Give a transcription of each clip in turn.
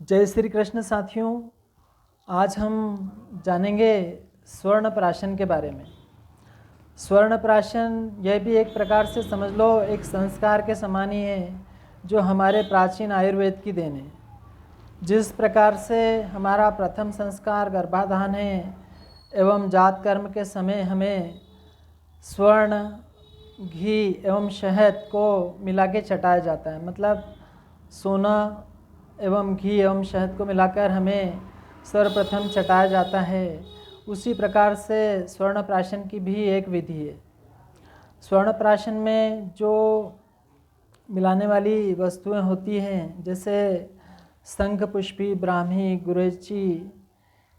जय श्री कृष्ण साथियों। आज हम जानेंगे स्वर्ण प्राशन के बारे में। स्वर्ण प्राशन यह भी एक प्रकार से समझ लो एक संस्कार के समान ही है जो हमारे प्राचीन आयुर्वेद की देन है। जिस प्रकार से हमारा प्रथम संस्कार गर्भाधान है एवं जात कर्म के समय हमें स्वर्ण घी एवं शहद को मिला के चटाया जाता है, मतलब सोना एवं घी एवं शहद को मिलाकर हमें सर्वप्रथम चटाया जाता है। उसी प्रकार से स्वर्ण प्राशन की भी एक विधि है। स्वर्ण प्राशन में जो मिलाने वाली वस्तुएं होती हैं जैसे शंख पुष्पी, ब्राह्मी, गुरेची,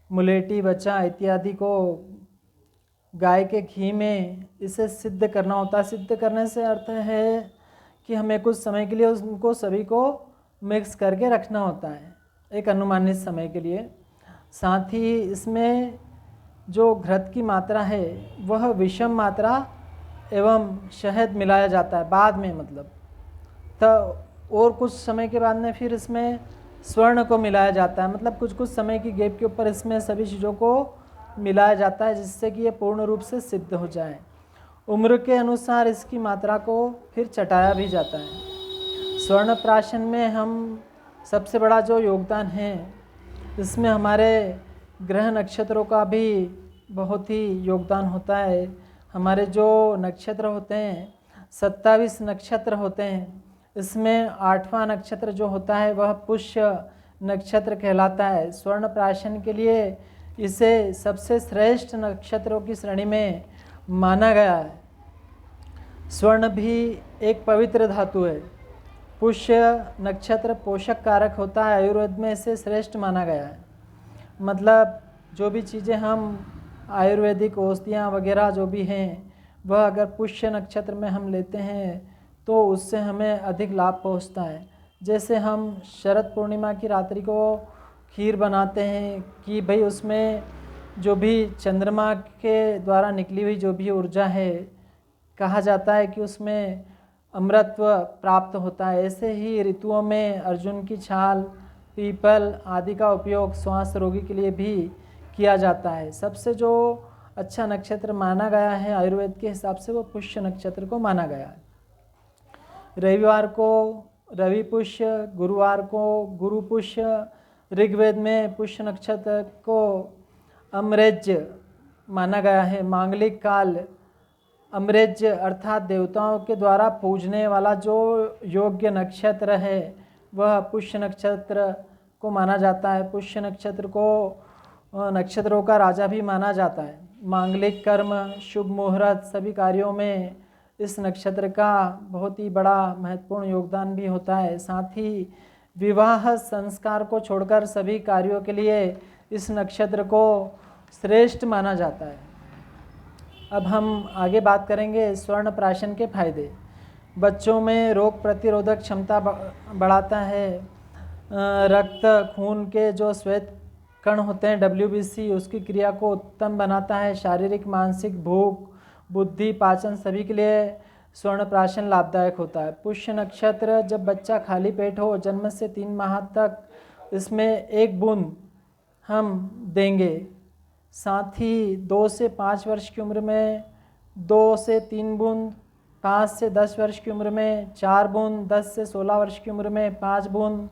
मुलेठी, बचा इत्यादि को गाय के घी में इसे सिद्ध करना होता है। सिद्ध करने से अर्थ है कि हमें कुछ समय के लिए उनको सभी को मिक्स करके रखना होता है, एक अनुमानित समय के लिए। साथ ही इसमें जो घृत की मात्रा है वह विषम मात्रा एवं शहद मिलाया जाता है बाद में, मतलब तो और कुछ समय के बाद में फिर इसमें स्वर्ण को मिलाया जाता है, मतलब कुछ कुछ समय की गैप के ऊपर इसमें सभी चीज़ों को मिलाया जाता है जिससे कि ये पूर्ण रूप से सिद्ध हो जाए। उम्र के अनुसार इसकी मात्रा को फिर चटाया भी जाता है। स्वर्ण प्राशन में हम सबसे बड़ा जो योगदान है इसमें हमारे ग्रह नक्षत्रों का भी बहुत ही योगदान होता है। हमारे जो नक्षत्र होते हैं 27 नक्षत्र होते हैं, इसमें 8वां नक्षत्र जो होता है वह पुष्य नक्षत्र कहलाता है। स्वर्ण प्राशन के लिए इसे सबसे श्रेष्ठ नक्षत्रों की श्रेणी में माना गया है। स्वर्ण भी एक पवित्र धातु है। पुष्य नक्षत्र पोषक कारक होता है, आयुर्वेद में इसे श्रेष्ठ माना गया है। मतलब जो भी चीज़ें हम आयुर्वेदिक औषधियाँ वगैरह जो भी हैं वह अगर पुष्य नक्षत्र में हम लेते हैं तो उससे हमें अधिक लाभ पहुँचता है। जैसे हम शरद पूर्णिमा की रात्रि को खीर बनाते हैं कि भाई उसमें जो भी चंद्रमा के द्वारा निकली हुई जो भी ऊर्जा है, कहा जाता है कि उसमें अमृतत्व प्राप्त होता है। ऐसे ही ऋतुओं में अर्जुन की छाल, पीपल आदि का उपयोग श्वास रोगी के लिए भी किया जाता है। सबसे जो अच्छा नक्षत्र माना गया है आयुर्वेद के हिसाब से वो पुष्य नक्षत्र को माना गया है। रविवार को रवि पुष्य, गुरुवार को गुरु पुष्य, ऋग्वेद में पुष्य नक्षत्र को अमृज्य माना गया है। मांगलिक काल अमृज्य अर्थात देवताओं के द्वारा पूजने वाला जो योग्य नक्षत्र है वह पुष्य नक्षत्र को माना जाता है। पुष्य नक्षत्र को नक्षत्रों का राजा भी माना जाता है। मांगलिक कर्म, शुभ मुहूर्त सभी कार्यों में इस नक्षत्र का बहुत ही बड़ा महत्वपूर्ण योगदान भी होता है। साथ ही विवाह संस्कार को छोड़कर सभी कार्यों के लिए इस नक्षत्र को श्रेष्ठ माना जाता है। अब हम आगे बात करेंगे स्वर्ण प्राशन के फायदे। बच्चों में रोग प्रतिरोधक क्षमता बढ़ाता है। रक्त खून के जो श्वेत कण होते हैं WBC उसकी क्रिया को उत्तम बनाता है। शारीरिक, मानसिक, भूख, बुद्धि, पाचन सभी के लिए स्वर्ण प्राशन लाभदायक होता है। पुष्य नक्षत्र जब बच्चा खाली पेट हो, जन्म से 3 माह तक इसमें 1 बूंद हम देंगे। साथ ही 2 से 5 वर्ष की उम्र में 2 से 3 बूंद, 5 से 10 वर्ष की उम्र में 4 बूंद, 10 से 16 वर्ष की उम्र में 5 बूंद।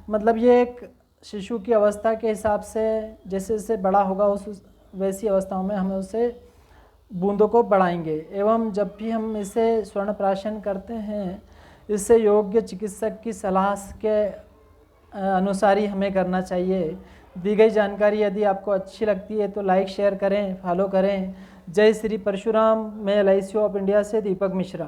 मतलब ये एक शिशु की अवस्था के हिसाब से जैसे जैसे बड़ा होगा उस वैसी अवस्थाओं में हम उसे बूंदों को बढ़ाएंगे। एवं जब भी हम इसे स्वर्ण प्राशन करते हैं इससे योग्य चिकित्सक की सलाह के अनुसार ही हमें करना चाहिए। दी गई जानकारी यदि आपको अच्छी लगती है तो लाइक, शेयर करें, फॉलो करें। जय श्री परशुराम। मैं LIC ऑफ इंडिया से दीपक मिश्रा।